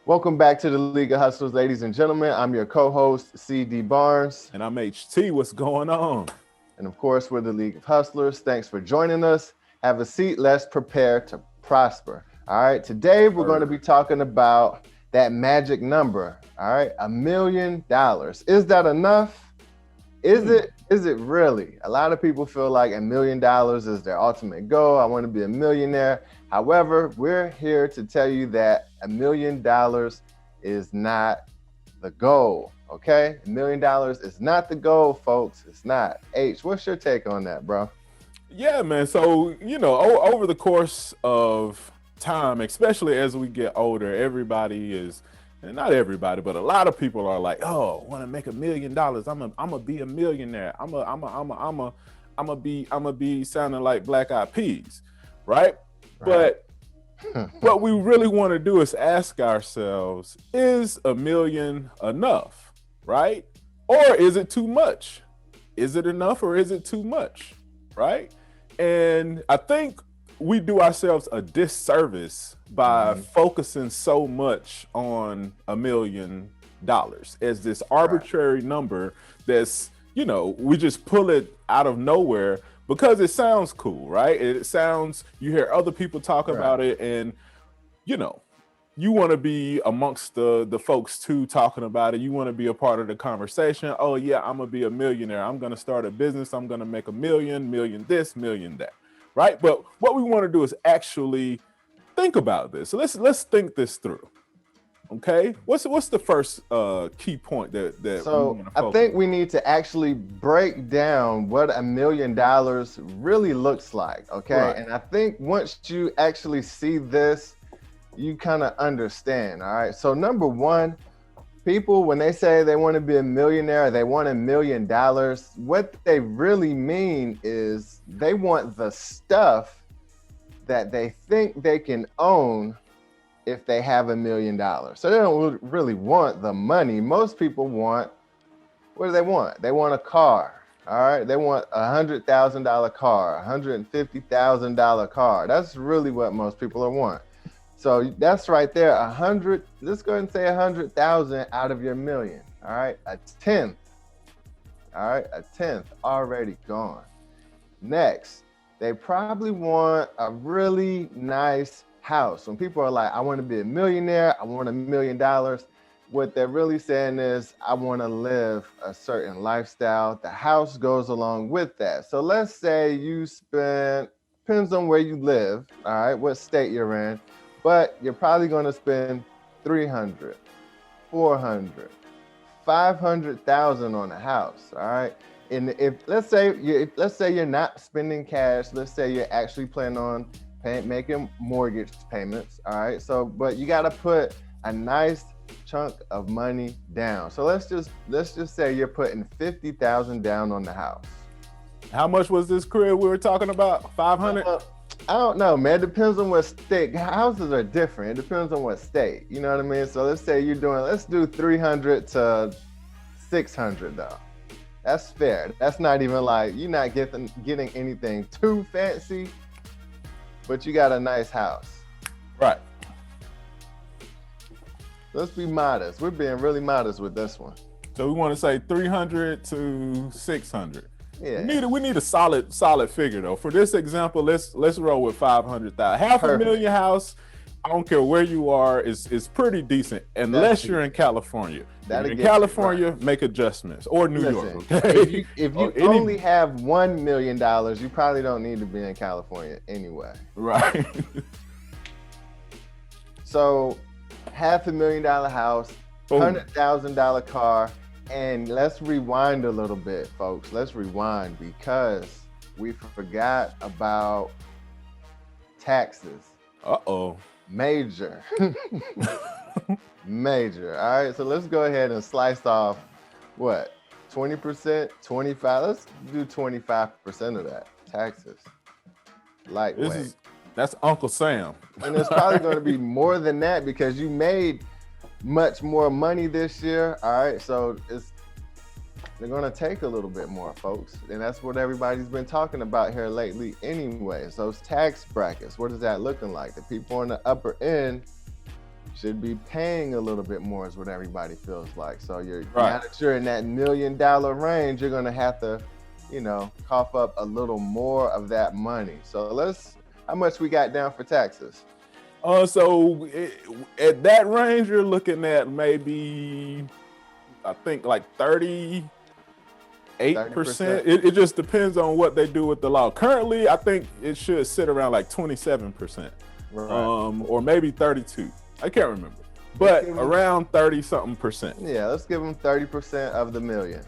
Welcome back to the League of Hustlers, ladies and gentlemen. I'm your co-host, C.D. Barnes. And I'm HT. What's going on? And of course, we're the League of Hustlers. Thanks for joining us. Have a seat. Let's prepare to prosper. All right. Today, we're going to be talking about that magic number. All right. $1 million. Is that enough? Is it really? A lot of people feel like $1 million is their ultimate goal. I want to be a millionaire. However, we're here to tell you that $1 million is not the goal. Okay? $1 million is not the goal, folks. It's not. H, what's your take on that, bro? Yeah, man. So, over the course of time, especially as we get older, everybody is, and not everybody, but a lot of people are like, "Oh, I want to make $1 million. I'm gonna be a millionaire. I'm gonna be sounding like Black Eyed Peas, right?" But what we really want to do is ask ourselves, is $1 million enough, right? Or is it too much? Is it enough or is it too much, right? And I think we do ourselves a disservice by focusing so much on $1 million as this arbitrary number that's, we just pull it out of nowhere because it sounds cool, right? You hear other people talk about it, and you want to be amongst the folks too talking about it. You want to be a part of the conversation. Oh yeah, I'm gonna be a millionaire. I'm gonna start a business. I'm gonna make $1 million this, million that, right? But what we want to do is actually think about this. So let's think this through. Okay, what's the first key point that so I think we need to actually break down what $1 million really looks like. Okay, right. And I think once you actually see this, you kind of understand. All right, so number one, people, when they say they want to be a millionaire, they want $1 million, what they really mean is they want the stuff that they think they can own if they have $1 million. So they don't really want the money. Most people want, what do they want? They want a car, all right? They want a $100,000 car, $150,000 car. That's really what most people want. So that's right there, let's go ahead and say 100,000 out of your million, all right? A tenth already gone. Next, they probably want a really nice house. When people are like, I want to be a millionaire, I want $1 million, what they're really saying is, I want to live a certain lifestyle. The house goes along with that. So let's say you depends on where you live, all right, what state you're in, but you're probably going to spend 300, 400, 500,000 on a house, all right? And if let's say you're not spending cash, let's say you're actually planning on making mortgage payments, all right? So, but you got to put a nice chunk of money down. So let's just say you're putting 50,000 down on the house. How much was this crib we were talking about? 500? I don't know, man. It depends on what state. Houses are different. It depends on what state. You know what I mean? So let's say let's do 300 to 600 though. That's fair. That's not even like, you're not getting anything too fancy, but you got a nice house. Right. Let's be modest. We're being really modest with this one. So we want to say 300 to 600. Yeah. We need a solid figure though. For this example, let's roll with 500,000. Half a million house, I don't care where you are, is pretty decent unless you're in California. In California, make adjustments, or New York. Okay? If you only have $1 million, you probably don't need to be in California anyway. Right. So, $500,000 house, $100,000 car, and let's rewind a little bit, folks. Let's rewind because we forgot about taxes. Uh-oh. Major. Major. All right, so let's go ahead and slice off, what, 20%, 25? Let's do 25% of that, taxes. Lightweight. That's Uncle Sam. And it's probably going to be more than that because you made much more money this year. All right, so they're going to take a little bit more, folks. And that's what everybody's been talking about here lately anyway. So those tax brackets, what is that looking like? The people on the upper end should be paying a little bit more is what everybody feels like. So you're Right. now that you're in that $1 million range, you're gonna have to, cough up a little more of that money. So how much we got down for taxes? At that range, you're looking at maybe, I think like 38%. It just depends on what they do with the law. Currently, I think it should sit around like 27%, Right. or maybe 32. I can't remember, but around 30 something percent. Yeah, let's give them 30% of the million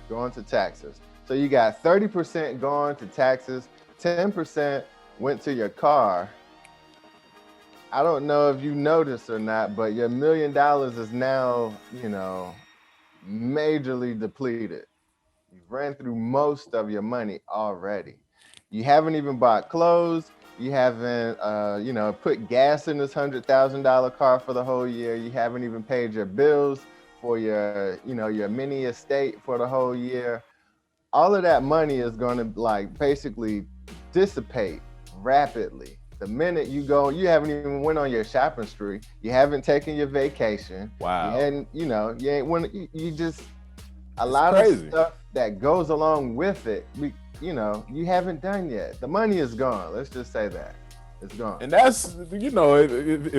going to taxes. So you got 30% going to taxes, 10% went to your car. I don't know if you noticed or not, but your $1 million is now, majorly depleted. You've ran through most of your money already. You haven't even bought clothes. You haven't, put gas in this $100,000 car for the whole year. You haven't even paid your bills for your mini estate for the whole year. All of that money is going to basically dissipate rapidly. The minute you haven't even went on your shopping spree. You haven't taken your vacation. Wow. And you ain't you just a lot of stuff that goes along with it. You haven't done yet. The money is gone. Let's just say that it's gone. And that's, if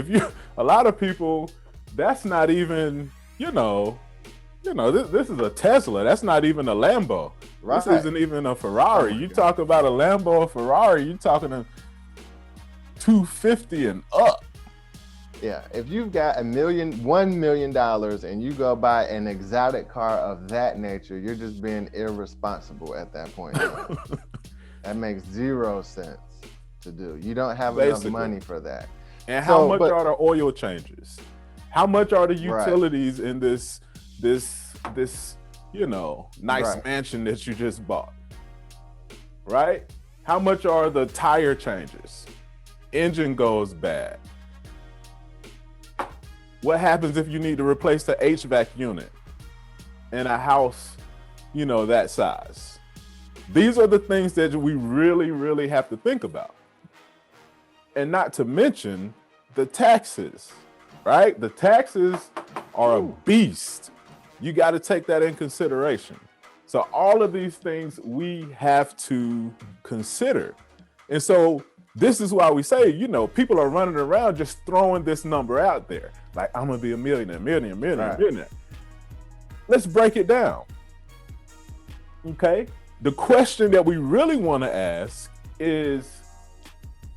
you, a lot of people, that's not even, this is a Tesla. That's not even a Lambo. Right. This isn't even a Ferrari. You talk about a Lambo or Ferrari, you talking a 250 and up. Yeah, if you've got $1 million and you go buy an exotic car of that nature, you're just being irresponsible at that point. That makes 0 sense to do. You don't have enough money for that. And how much are the oil changes? How much are the utilities in this nice mansion that you just bought? Right? How much are the tire changes? Engine goes bad. What happens if you need to replace the HVAC unit in a house, that size? These are the things that we really, really have to think about. And not to mention the taxes, right? The taxes are a beast. You got to take that in consideration. So all of these things we have to consider. And so this is why we say, people are running around just throwing this number out there. Like, I'm going to be a millionaire. Millionaire. Let's break it down. Okay? The question that we really want to ask is,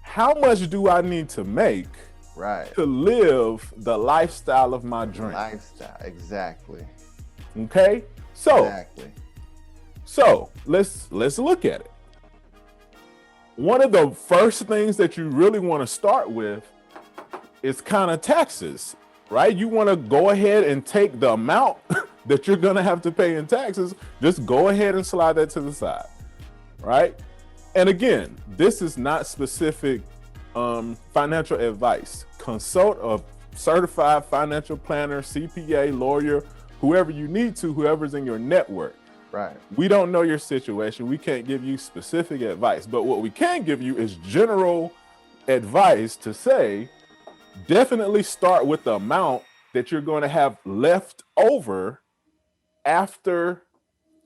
how much do I need to make to live the lifestyle of my dream? Lifestyle, exactly. Okay? So let's look at it. One of the first things that you really want to start with is kind of taxes, right? You want to go ahead and take the amount that you're going to have to pay in taxes. Just go ahead and slide that to the side, right? And again, this is not specific financial advice. Consult a certified financial planner, CPA, lawyer, whoever you need to, whoever's in your network. Right. We don't know your situation. We can't give you specific advice, but what we can give you is general advice to say, definitely start with the amount that you're going to have left over after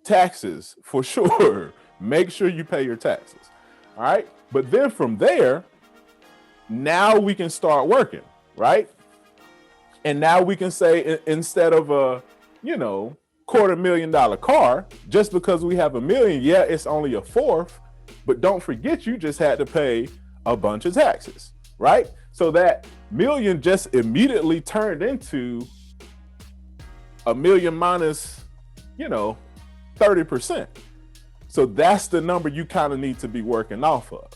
taxes, for sure. Make sure you pay your taxes. All right. But then from there, now we can start working, right? And now we can say, instead of a, $250,000 car, just because we have $1 million, it's only a fourth, but don't forget you just had to pay a bunch of taxes, right? So that $1 million just immediately turned into $1 million minus, 30%. So that's the number you kind of need to be working off of.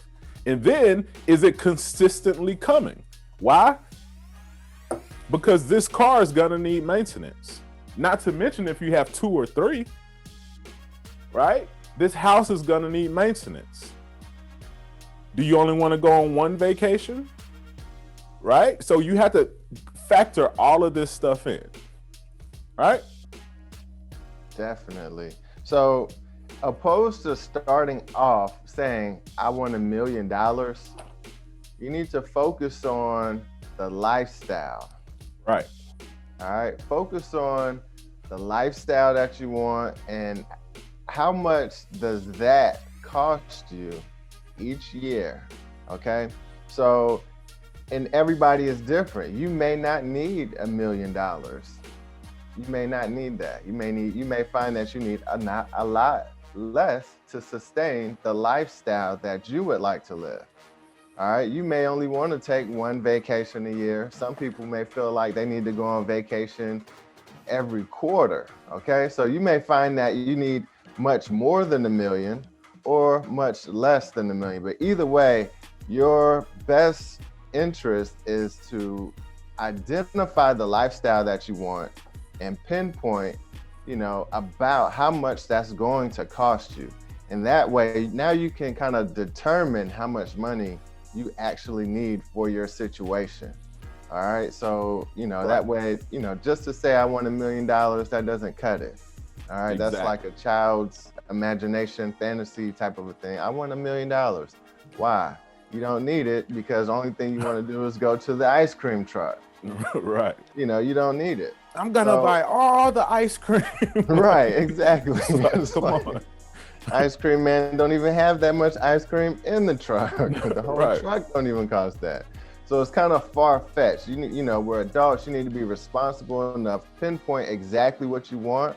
And then, is it consistently coming? Why? Because this car is gonna need maintenance. Not to mention if you have 2 or 3, right? This house is gonna need maintenance. Do you only wanna go on one vacation? Right? So you have to factor all of this stuff in, right? Definitely. So opposed to starting off saying, I want $1 million, you need to focus on the lifestyle. Right. All right. Focus on the lifestyle that you want and how much does that cost you each year. Okay. So, and everybody is different. You may not need $1 million. You may not need that. You may find that you need a lot less to sustain the lifestyle that you would like to live. All right. You may only want to take one vacation a year. Some people may feel like they need to go on vacation every quarter. Okay. So you may find that you need much more than $1 million or much less than $1 million. But either way, your best interest is to identify the lifestyle that you want and pinpoint, about how much that's going to cost you. And that way, now you can kind of determine how much money you actually need for your situation. All right. So, that way, just to say I want $1 million, that doesn't cut it. All right. Exactly. That's like a child's imagination, fantasy type of a thing. I want $1 million. Why? You don't need it because the only thing you want to do is go to the ice cream truck. Right. You don't need it. I'm going to buy all the ice cream. Right. Exactly. Come on. Ice cream man don't even have that much ice cream in the truck. The whole truck don't even cost that. So it's kind of far-fetched. We're adults. You need to be responsible enough, pinpoint exactly what you want,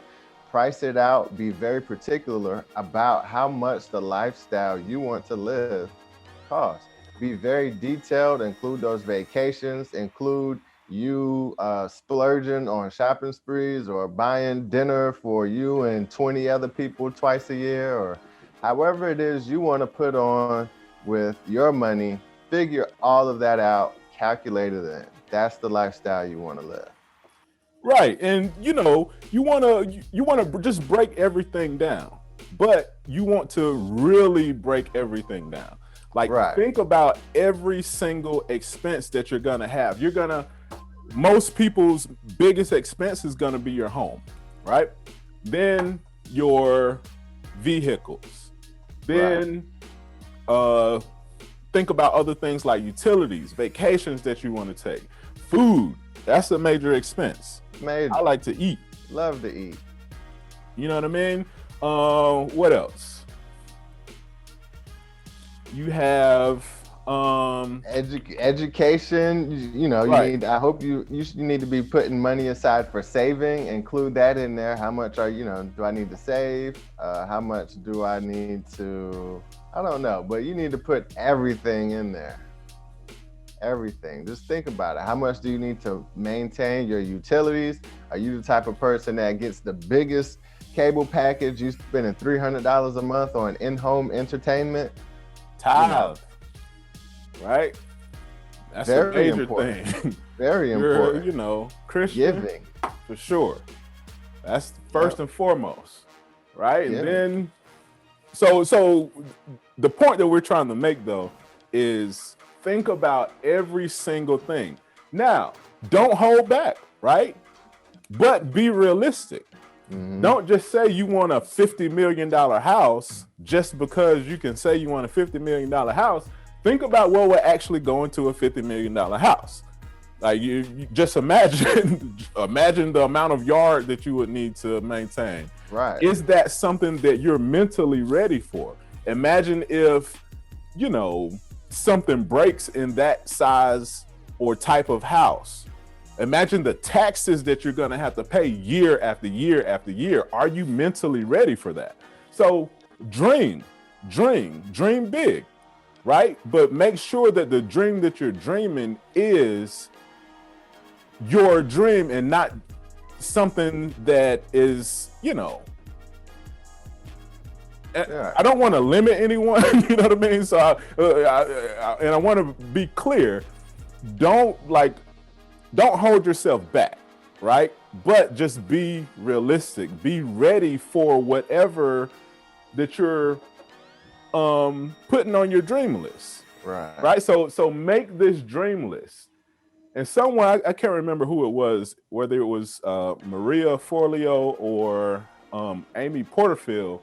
price it out, be very particular about how much the lifestyle you want to live costs. Be very detailed, include those vacations, include you splurging on shopping sprees or buying dinner for you and 20 other people twice a year, or however it is you want to put on with your money. Figure all of that out, calculate it in. That's the lifestyle you want to live. Right. And you want to just break everything down, but you want to really break everything down. Think about every single expense that you're going to have. Most people's biggest expense is going to be your home, right? Then your vehicles. Then think about other things like utilities, vacations that you want to take, food. That's a major expense. Major. I like to eat. Love to eat. You know what I mean? What else? You have education. You need. I hope you need to be putting money aside for saving. Include that in there. How much do I need to save? How much do I need to? I don't know, but you need to put everything in there. Everything. Just think about it. How much do you need to maintain your utilities? Are you the type of person that gets the biggest cable package? You spending $300 a month on in-home entertainment? Tithe. Right? That's a major important thing. Very important. Christian. Giving. For sure. That's first and foremost. Right? Giving. And then so the point that we're trying to make though is think about every single thing. Now, don't hold back, right? But be realistic. Mm-hmm. Don't just say you want a $50 million house just because you can say you want a $50 million house. Think about what would actually go into a $50 million house. Like you just imagine the amount of yard that you would need to maintain. Right. Is that something that you're mentally ready for? Imagine if, something breaks in that size or type of house. Imagine the taxes that you're going to have to pay year after year after year. Are you mentally ready for that? So dream big, right? But make sure that the dream that you're dreaming is your dream and not something that is, I don't want to limit anyone, you know what I mean? So, I want to be clear. Don't hold yourself back, right? But just be realistic. Be ready for whatever that you're putting on your dream list, right? So make this dream list. And someone, I can't remember who it was, whether it was Maria Forleo or Amy Porterfield,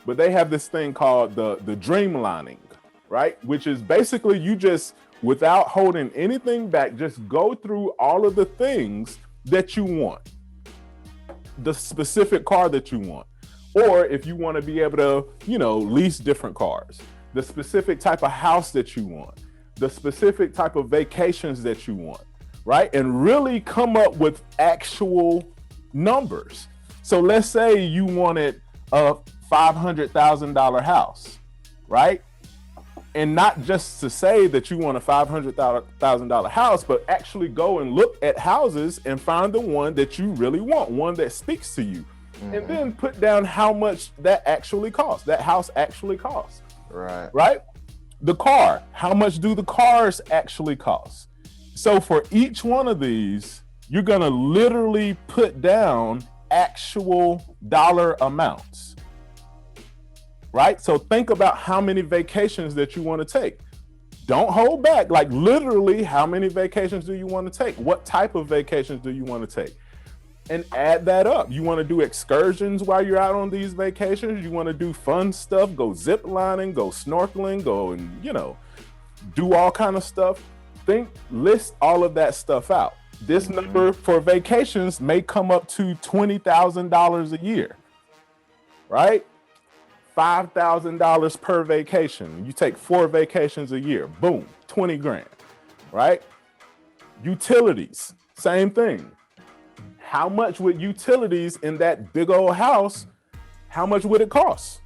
but they have this thing called the dream lining, right? Which is basically you just, without holding anything back, just go through all of the things that you want, the specific car that you want, or if you want to be able to, lease different cars, the specific type of house that you want, the specific type of vacations that you want, right? And really come up with actual numbers. So let's say you wanted a $500,000 house, right? And not just to say that you want a $500,000 house, but actually go and look at houses and find the one that you really want, one that speaks to you. Mm-hmm. And then put down how much that actually costs, that house actually costs. Right? The car, how much do the cars actually cost? So for each one of these, you're gonna literally put down actual dollar amounts. Right? So think about how many vacations that you want to take. Don't hold back. Like literally, how many vacations do you want to take? What type of vacations do you want to take? And add that up. You want to do excursions while you're out on these vacations? You want to do fun stuff, go zip lining, go snorkeling, go and, do all kind of stuff. List all of that stuff out. This number for vacations may come up to $20,000 a year, right? $5,000 per vacation. You take 4 vacations a year, boom, 20 grand, right? Utilities, same thing. How much would utilities in that big old house, how much would it cost?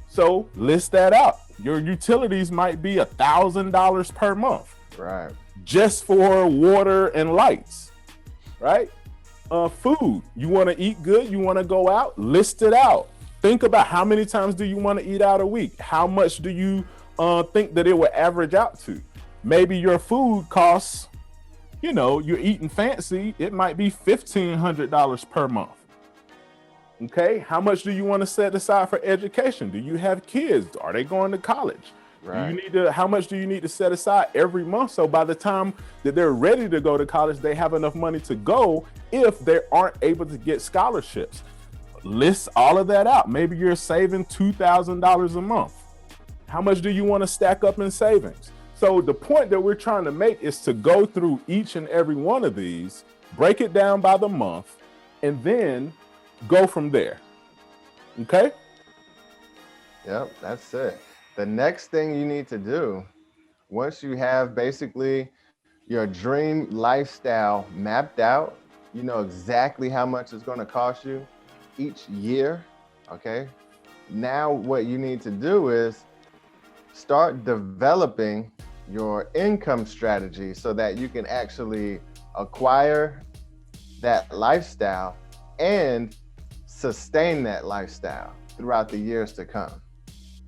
So list that out. Your utilities might be $1,000 per month. Right. Just for water and lights, right? Food, you want to eat good, you want to go out, list it out. Think about how many times do you want to eat out a week? How much do you think that it would average out to? Maybe your food costs, you're eating fancy, it might be $1,500 per month. Okay, how much do you want to set aside for education? Do you have kids? Are they going to college? Right. How much do you need to set aside every month? So by the time that they're ready to go to college, they have enough money to go if they aren't able to get scholarships. List all of that out. Maybe you're saving $2,000 a month. How much do you want to stack up in savings? So the point that we're trying to make is to go through each and every one of these, break it down by the month, and then go from there. Okay? Yep, that's it. The next thing you need to do, once you have basically your dream lifestyle mapped out, you know exactly how much it's going to cost you each year, okay? Now what you need to do is start developing your income strategy so that you can actually acquire that lifestyle and sustain that lifestyle throughout the years to come.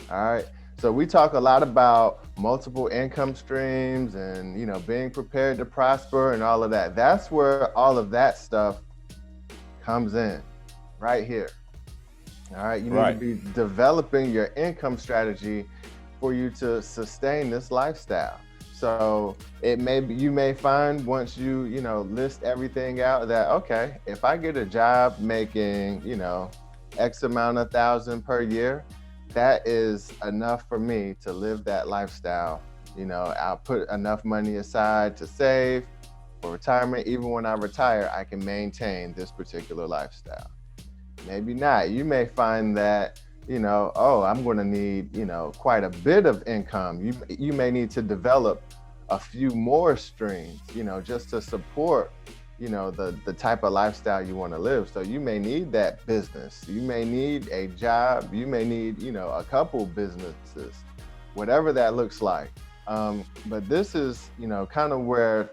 All right. So we talk a lot about multiple income streams and, being prepared to prosper and all of that. That's where all of that stuff comes in, right here. All right. You need to be developing your income strategy for you to sustain this lifestyle. So you may find once you, list everything out that, okay, if I get a job making, X amount of thousand per year, that is enough for me to live that lifestyle. I'll put enough money aside to save for retirement. Even when I retire, I can maintain this particular lifestyle. Maybe not. You may find that, I'm going to need, quite a bit of income. You may need to develop a few more streams, just to support, the type of lifestyle you want to live. So you may need that business. You may need a job. You may need, a couple businesses, whatever that looks like. But this is, kind of where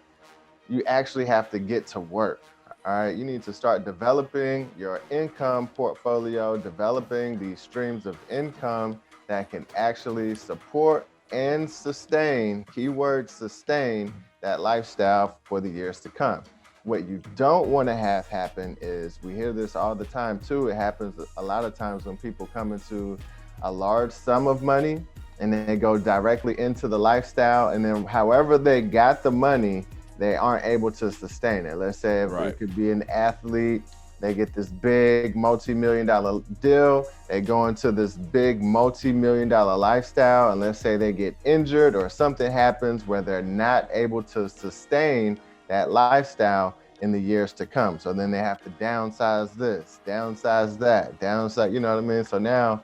you actually have to get to work. All right, you need to start developing your income portfolio, developing these streams of income that can actually support and sustain, keyword sustain, that lifestyle for the years to come. What you don't want to have happen is, we hear this all the time too, it happens a lot of times when people come into a large sum of money and then they go directly into the lifestyle, and then however they got the money, they aren't able to sustain it. Let's say it could be an athlete they get this big multi-million-dollar deal, they go into this big multi-million-dollar lifestyle, and let's say they get injured or something happens where they're not able to sustain that lifestyle in the years to come. So then they have to downsize this, downsize that, downsize, you know what I mean? So now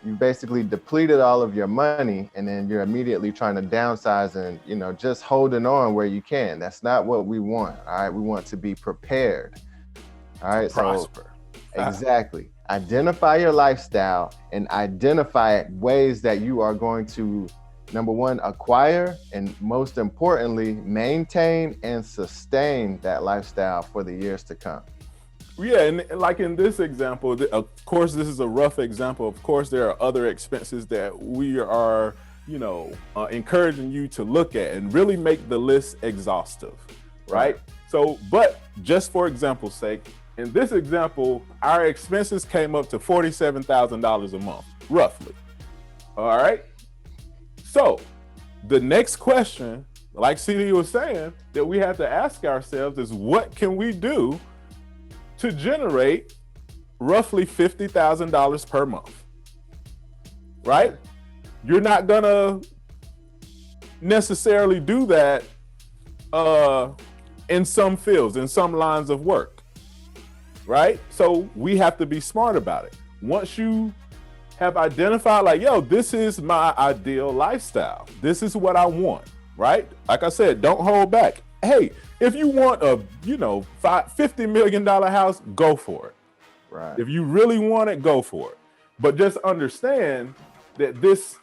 you basically depleted all of your money, and then you're immediately trying to downsize and, you know, just holding on where you can. That's not what we want. All right. We want to be prepared. All right. Prosper. So exactly. Identify your lifestyle and identify ways that you are going to, number one, acquire, and most importantly, maintain and sustain that lifestyle for the years to come. Yeah, and like in this example, of course, this is a rough example. Of course, there are other expenses that we are, you know, encouraging you to look at and really make the list exhaustive, right? So, but just for example's sake, in this example, our expenses came up to $47,000 a month, roughly. All right. So the next question, like CD was saying, that we have to ask ourselves is, what can we do to generate roughly $50,000 per month, right? You're not gonna necessarily do that in some fields, in some lines of work, right? So we have to be smart about it. Once you have identified, like, yo, this is my ideal lifestyle, this is what I want, right? Like I said, don't hold back. Hey, if you want a, you know, $50 million house, go for it. Right. If you really want it, go for it. But just understand that this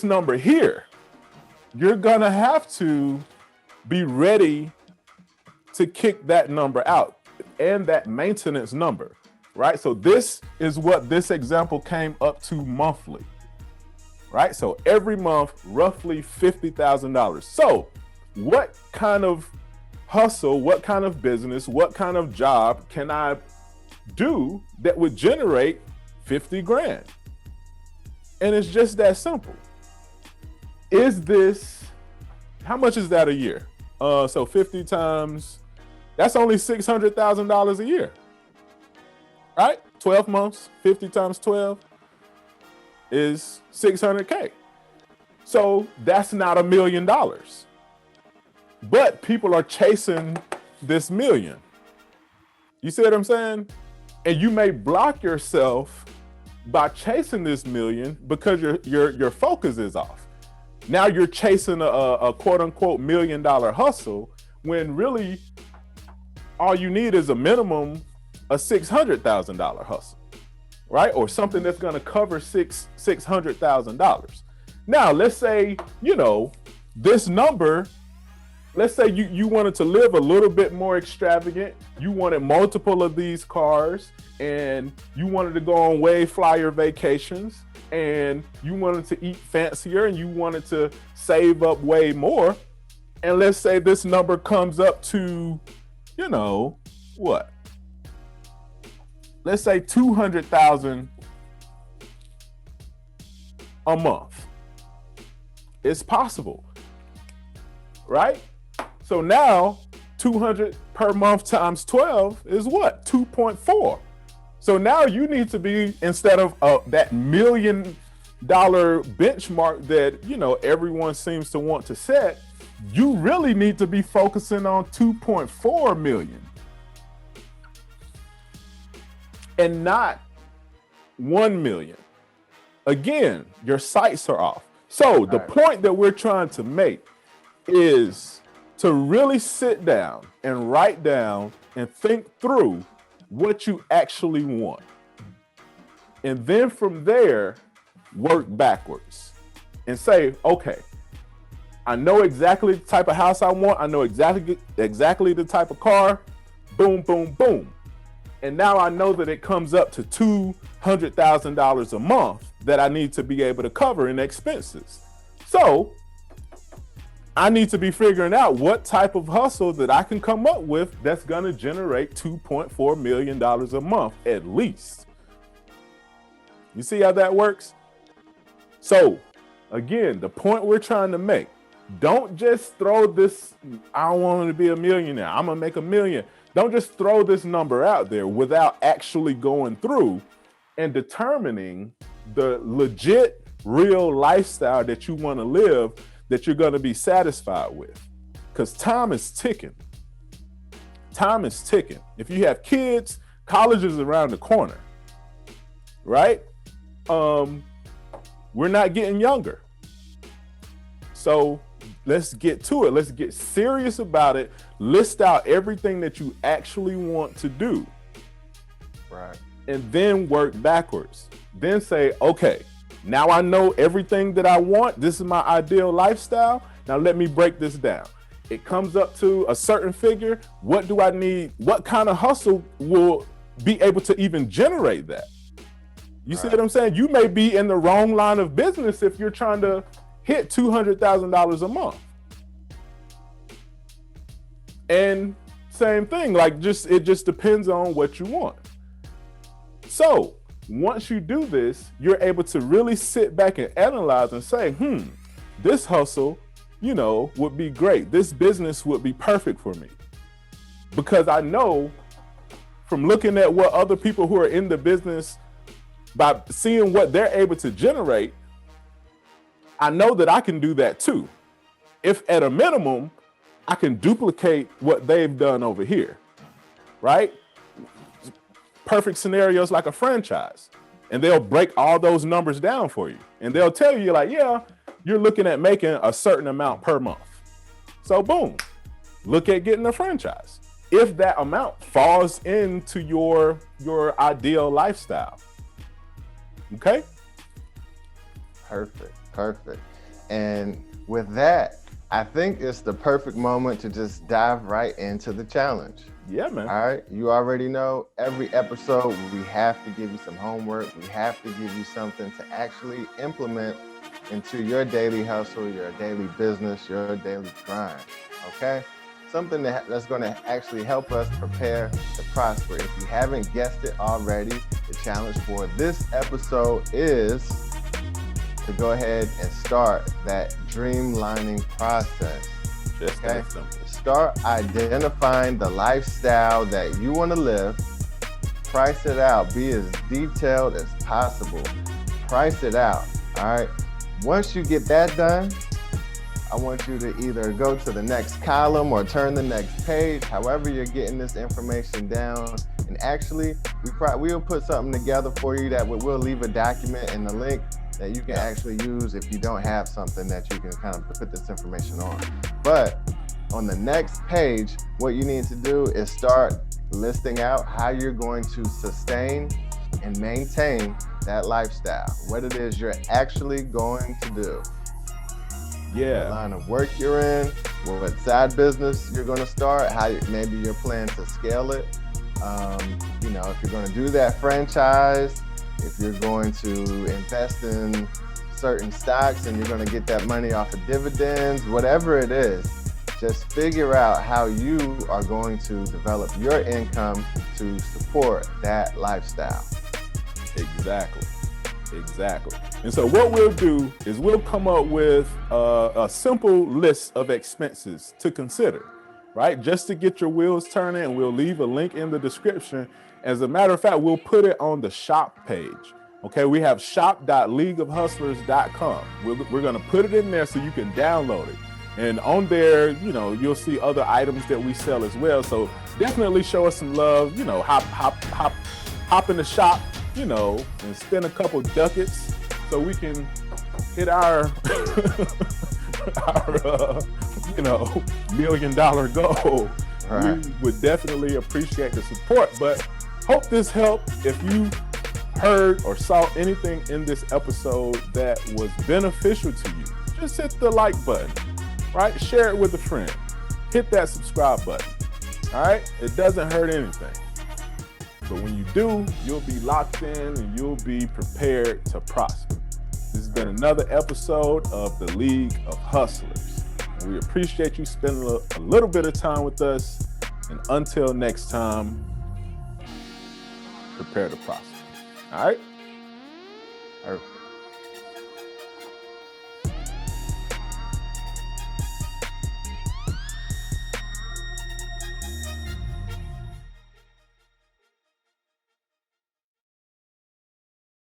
number here, you're gonna have to be ready to kick that number out, and that maintenance number, right? So this is what this example came up to monthly, right? So every month, roughly $50,000. So what kind of hustle, what kind of business, what kind of job can I do that would generate 50 grand? And it's just that simple. Is this, how much is that a year? So 50 times, that's only $600,000 a year, right? 12 months, 50 times 12 is 600K. So that's not $1 million. But people are chasing this million. You see what I'm saying? And you may block yourself by chasing this million because your focus is off. Now you're chasing a quote unquote $1 million hustle, when really all you need is a minimum a $600,000 hustle, right? Or something that's going to cover $600,000. Now let's say, you know, this number, let's say you wanted to live a little bit more extravagant. You wanted multiple of these cars, and you wanted to go on way flyer vacations, and you wanted to eat fancier, and you wanted to save up way more. And let's say this number comes up to, you know, what? Let's say $200,000 a month. It's possible, right? So now 200 per month times 12 is what? 2.4. So now you need to be, instead of that $1 million benchmark that, you know, everyone seems to want to set, you really need to be focusing on 2.4 million. And not 1 million. Again, your sights are off. So the point that we're trying to make is to really sit down and write down and think through what you actually want. And then from there, work backwards and say, okay, I know exactly the type of house I want. I know exactly the type of car. Boom, boom, boom. And now I know that it comes up to $200,000 a month that I need to be able to cover in expenses. So I need to be figuring out what type of hustle that I can come up with that's going to generate $2.4 million a month at least. You see how that works? So again, the point we're trying to make, don't just throw this, I want to be a millionaire, I'm going to make $1 million. Don't just throw this number out there without actually going through and determining the legit, real lifestyle that you want to live, that you're going to be satisfied with. Because time is ticking. Time is ticking. If you have kids, college is around the corner, right? We're not getting younger. So let's get to it. Let's get serious about it. List out everything that you actually want to do. Right. And then work backwards. Then say, okay, now I know everything that I want. This is my ideal lifestyle. Now let me break this down. It comes up to a certain figure. What do I need? What kind of hustle will be able to even generate that? You see what I'm saying? You may be in the wrong line of business if you're trying to hit $200,000 a month. And same thing, like it just depends on what you want. So once you do this, you're able to really sit back and analyze and say, this hustle, would be great. This business would be perfect for me. Because I know from looking at what other people who are in the business, by seeing what they're able to generate, I know that I can do that too. If at a minimum, I can duplicate what they've done over here, right? Perfect scenarios like a franchise. And they'll break all those numbers down for you. And they'll tell you like, yeah, you're looking at making a certain amount per month. So boom, look at getting a franchise. If that amount falls into your ideal lifestyle. Okay? Perfect. And with that, I think it's the perfect moment to just dive right into the challenge. Yeah, man. All right. You already know every episode, we have to give you some homework. We have to give you something to actually implement into your daily hustle, your daily business, your daily grind. Okay. Something that's going to actually help us prepare to prosper. If you haven't guessed it already, the challenge for this episode is to go ahead and start that dreamlining process. Just okay? that simple. Start identifying the lifestyle that you want to live. Price it out. Be as detailed as possible. Price it out. All right. Once you get that done, I want you to either go to the next column or turn the next page, however you're getting this information down. And actually, we'll put something together for you that we'll leave a document and a link that you can actually use if you don't have something that you can kind of put this information on. But on the next page, what you need to do is start listing out how you're going to sustain and maintain that lifestyle, what it is you're actually going to do. Yeah. What line of work you're in, what side business you're going to start, maybe your plan to scale it. If you're going to do that franchise, if you're going to invest in certain stocks and you're going to get that money off of dividends, whatever it is, just figure out how you are going to develop your income to support that lifestyle. Exactly. And so what we'll do is we'll come up with a simple list of expenses to consider, right? Just to get your wheels turning, and we'll leave a link in the description. As a matter of fact, we'll put it on the shop page. Okay, we have shop.leagueofhustlers.com. We're going to put it in there so you can download it. And on there, you'll see other items that we sell as well. So definitely show us some love, hop in the shop, and spend a couple ducats so we can hit our, $1 million goal. Right. We would definitely appreciate the support, but hope this helped. If you heard or saw anything in this episode that was beneficial to you, just hit the like button, right? Share it with a friend. Hit that subscribe button, all right? It doesn't hurt anything. But when you do, you'll be locked in and you'll be prepared to prosper. This has been another episode of the League of Hustlers. And we appreciate you spending a little bit of time with us. And until next time, prepare to prosper. All right? Perfect.